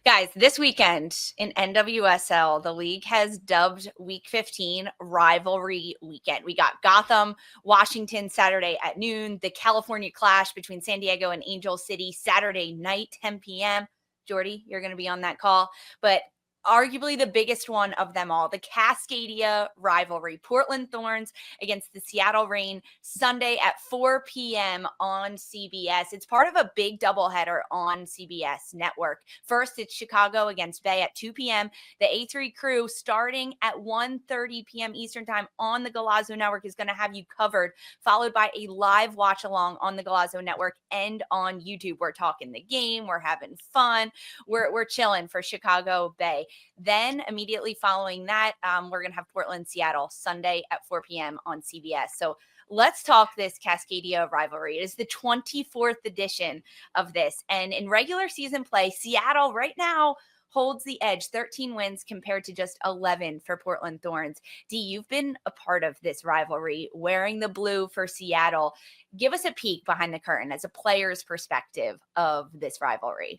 Guys, this weekend in NWSL, the league has dubbed Week 15 Rivalry Weekend. We got Gotham, Washington Saturday at noon, the California clash between San Diego and Angel City Saturday night, 10 p.m. Jordy, you're going to be on that call. But arguably the biggest one of them all, the Cascadia Rivalry, Portland Thorns against the Seattle Reign, Sunday at 4 p.m. on CBS. It's part of a big doubleheader on CBS Network. First, it's Chicago against Bay at 2 p.m. The A3 crew, starting at 1:30 p.m. Eastern time on the Golazo Network, is going to have you covered, followed by a live watch along on the Golazo Network and on YouTube. We're talking the game. We're having fun. We're chilling for Chicago Bay. Then immediately following that, we're going to have Portland, Seattle, Sunday at 4 p.m. on CBS. So let's talk this Cascadia rivalry. It is the 24th edition of this. And in regular season play, Seattle right now holds the edge, 13 wins compared to just 11 for Portland Thorns. Dee, you've been a part of this rivalry, wearing the blue for Seattle. Give us a peek behind the curtain as a player's perspective of this rivalry.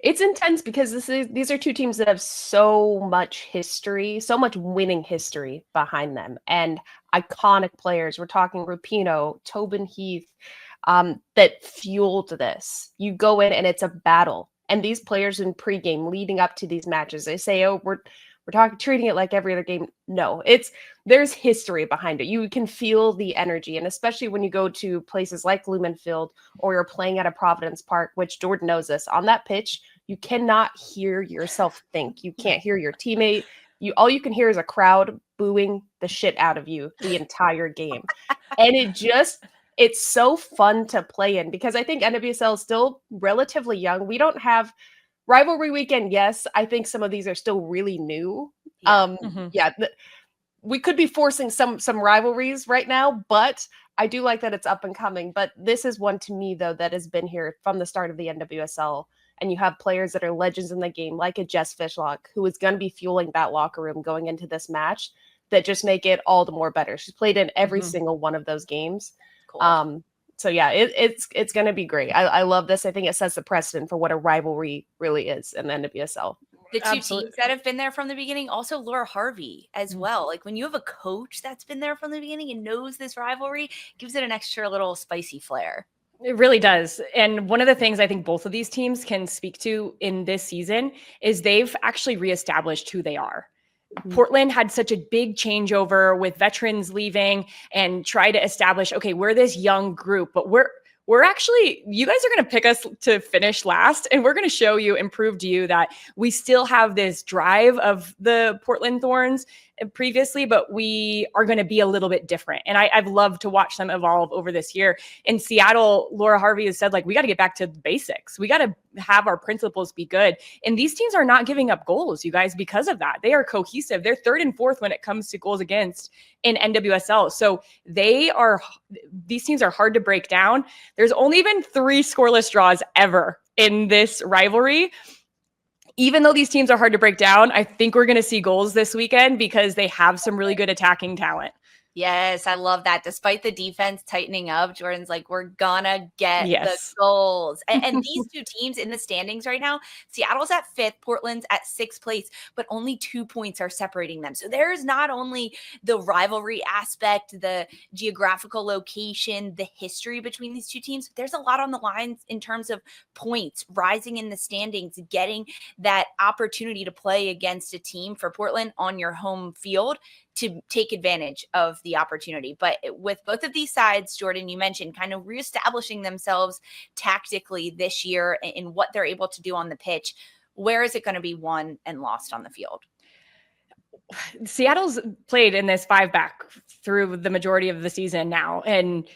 It's intense because these are two teams that have so much history, so much winning history behind them, and iconic players. We're talking Rapinoe, Tobin Heath, that fueled this. You go in and it's a battle. And these players in pregame leading up to these matches, they say, "Oh, we're treating it like every other game." No, there's history behind it. You can feel the energy, and especially when you go to places like Lumen Field or you're playing at a Providence Park, which Jordan knows this. On that pitch, you cannot hear yourself think. You can't hear your teammate. All you can hear is a crowd booing the shit out of you the entire game, and it's so fun to play in because I think NWSL is still relatively young. We don't have Rivalry Weekend. Yes, I think some of these are still really new. We could be forcing some rivalries right now, but I do like that it's up and coming. But this is one to me, though, that has been here from the start of the NWSL. And you have players that are legends in the game, like a Jess Fishlock, who is going to be fueling that locker room going into this match, that just make it all the more better. She's played in every single one of those games. Cool. So yeah, it's going to be great. I love this. I think it sets the precedent for what a rivalry really is in the NWSL. The two teams that have been there from the beginning, also Laura Harvey as well. Like when you have a coach that's been there from the beginning and knows this rivalry, gives it an extra little spicy flair. It really does. And one of the things I think both of these teams can speak to in this season is they've actually reestablished who they are. Portland had such a big changeover with veterans leaving and try to establish, okay, we're this young group, but we're actually, you guys are going to pick us to finish last, and we're going to show you and prove to you that we still have this drive of the Portland Thorns previously, but we are going to be a little bit different. And I've loved to watch them evolve over this year. In Seattle, Laura Harvey has said, like, we got to get back to the basics. We got to have our principles be good. And these teams are not giving up goals, you guys, because of that. They are cohesive. They're third and fourth when it comes to goals against in NWSL. So these teams are hard to break down. There's only been 3 scoreless draws ever in this rivalry. Even though these teams are hard to break down, I think we're going to see goals this weekend because they have some really good attacking talent. Yes, I love that. Despite the defense tightening up, Jordan's like, we're gonna get the goals. And these two teams in the standings right now, Seattle's at 5th, Portland's at 6th place, but only 2 points are separating them. So there's not only the rivalry aspect, the geographical location, the history between these two teams, there's a lot on the lines in terms of points, rising in the standings, getting that opportunity to play against a team for Portland on your home field to take advantage of the opportunity. But with both of these sides, Jordan, you mentioned kind of reestablishing themselves tactically this year in what they're able to do on the pitch. Where is it going to be won and lost on the field? Seattle's played in this 5-back through the majority of the season now. And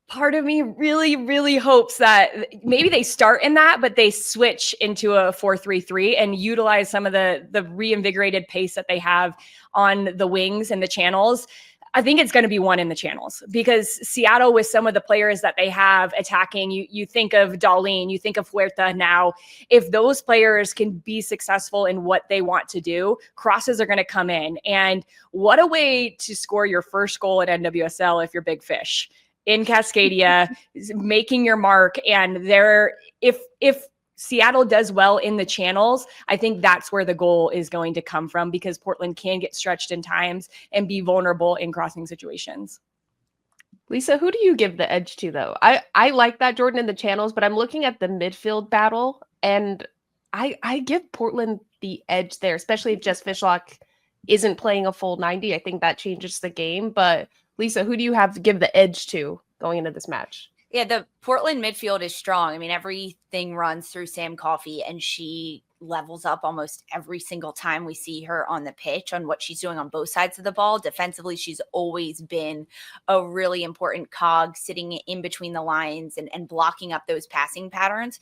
part of me really, really hopes that maybe they start in that, but they switch into a 4-3-3 and utilize some of the reinvigorated pace that they have on the wings and the channels. I think it's going to be one in the channels because Seattle, with some of the players that they have attacking, you think of Darlene, you think of Huerta now. If those players can be successful in what they want to do, crosses are going to come in. And what a way to score your first goal at NWSL if you're Big Fish in Cascadia, making your mark. And if Seattle does well in the channels, I think that's where the goal is going to come from, because Portland can get stretched in times and be vulnerable in crossing situations. Lisa, who do you give the edge to, though? I like that Jordan in the channels, but I'm looking at the midfield battle, and I give Portland the edge there, especially if Jess Fishlock isn't playing a full 90. I think that changes the game. But Lisa, who do you have to give the edge to going into this match? Yeah, the Portland midfield is strong. I mean, everything runs through Sam Coffey, and she levels up almost every single time we see her on the pitch on what she's doing on both sides of the ball. Defensively, she's always been a really important cog sitting in between the lines and blocking up those passing patterns.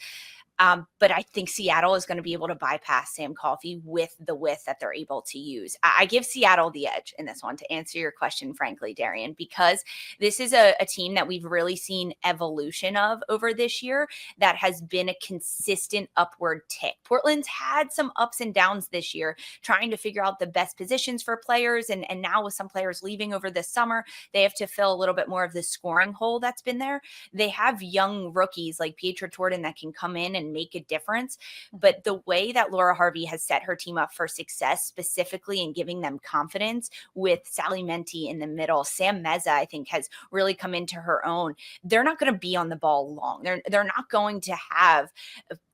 But I think Seattle is going to be able to bypass Sam Coffey with the width that they're able to use. I give Seattle the edge in this one, to answer your question, frankly, Darian, because this is a team that we've really seen evolution of over this year that has been a consistent upward tick. Portland's had some ups and downs this year, trying to figure out the best positions for players. And now with some players leaving over this summer, they have to fill a little bit more of the scoring hole that's been there. They have young rookies like Pietra Torden that can come in and make a difference. But the way that Laura Harvey has set her team up for success, specifically in giving them confidence with Sally Menti in the middle, Sam Meza, I think, has really come into her own. They're not going to be on the ball long. They're not going to have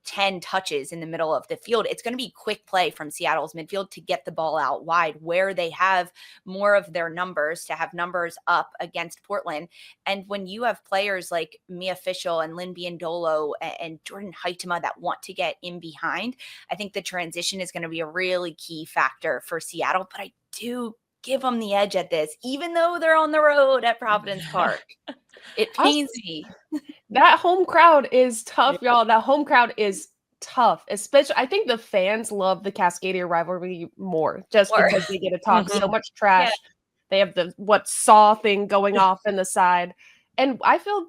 10 touches in the middle of the field. It's going to be quick play from Seattle's midfield to get the ball out wide, where they have more of their numbers, to have numbers up against Portland. And when you have players like Mia Fischel and Lynn Biondolo and Jordan Huitema that want to get in behind, I think the transition is going to be a really key factor for Seattle. But I do give them the edge at this, even though they're on the road at Providence Park. It pains me. That home crowd is tough, y'all. That home crowd is tough. Especially, I think the fans love the Cascadia rivalry more, just because they get to talk so much trash. Yeah. They have the saw thing going off in the side. And I feel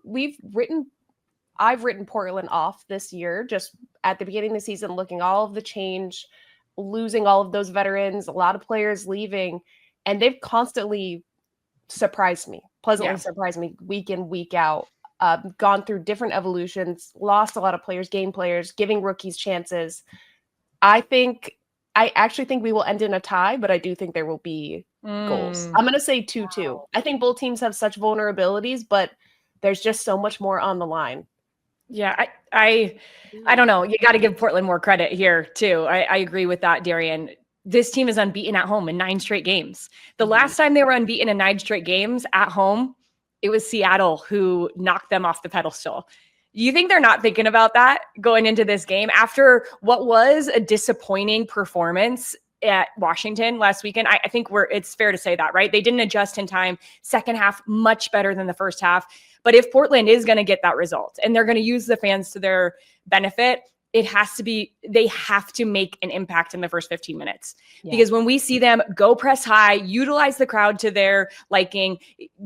I've written Portland off this year, just at the beginning of the season, looking all of the change, losing all of those veterans, a lot of players leaving, and they've constantly pleasantly surprised me week in, week out. Gone through different evolutions, lost a lot of players, gained players, giving rookies chances. I actually think we will end in a tie, but I do think there will be goals. I'm going to say 2-2. I think both teams have such vulnerabilities, but there's just so much more on the line. Yeah, I don't know. You got to give Portland more credit here too. I agree with that, Darian. This team is unbeaten at home in 9 straight games. The last time they were unbeaten in 9 straight games at home, it was Seattle who knocked them off the pedestal. You think they're not thinking about that going into this game after what was a disappointing performance at Washington last weekend? I think it's fair to say that, right? They didn't adjust in time. Second half, much better than the first half. But if Portland is going to get that result and they're going to use the fans to their benefit, they have to make an impact in the first 15 minutes. Yeah. Because when we see them go press high, utilize the crowd to their liking,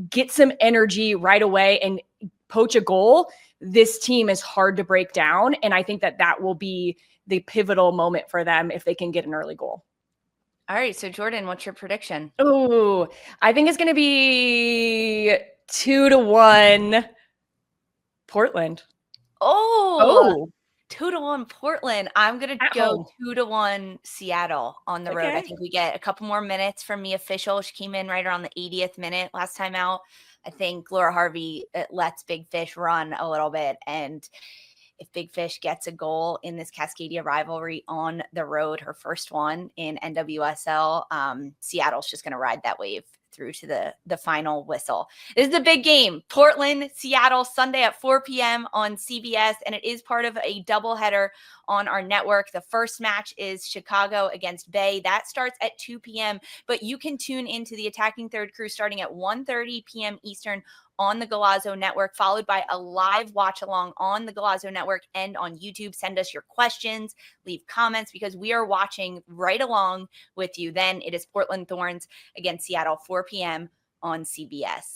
get some energy right away and poach a goal, this team is hard to break down. And I think that will be the pivotal moment for them if they can get an early goal. All right. So Jordan, what's your prediction? Oh, I think it's going to be 2-1 Portland. Oh. 2-1 Portland. I'm going to go 2-1 Seattle on the road. I think we get a couple more minutes from Mia Fischel. She came in right around the 80th minute last time out. I think Laura Harvey lets Big Fish run a little bit. And if Big Fish gets a goal in this Cascadia rivalry on the road, her first one in NWSL, Seattle's just going to ride that wave through to the final whistle. This is a big game. Portland, Seattle, Sunday at 4 p.m. on CBS, and it is part of a doubleheader on our network. The first match is Chicago against Bay. That starts at 2 p.m., but you can tune into the Attacking Third Crew starting at 1:30 p.m. Eastern on the Galazzo Network, followed by a live watch along on the Galazzo Network and on YouTube. Send us your questions, leave comments, because we are watching right along with you. Then it is Portland Thorns against Seattle, 4 p.m. on CBS.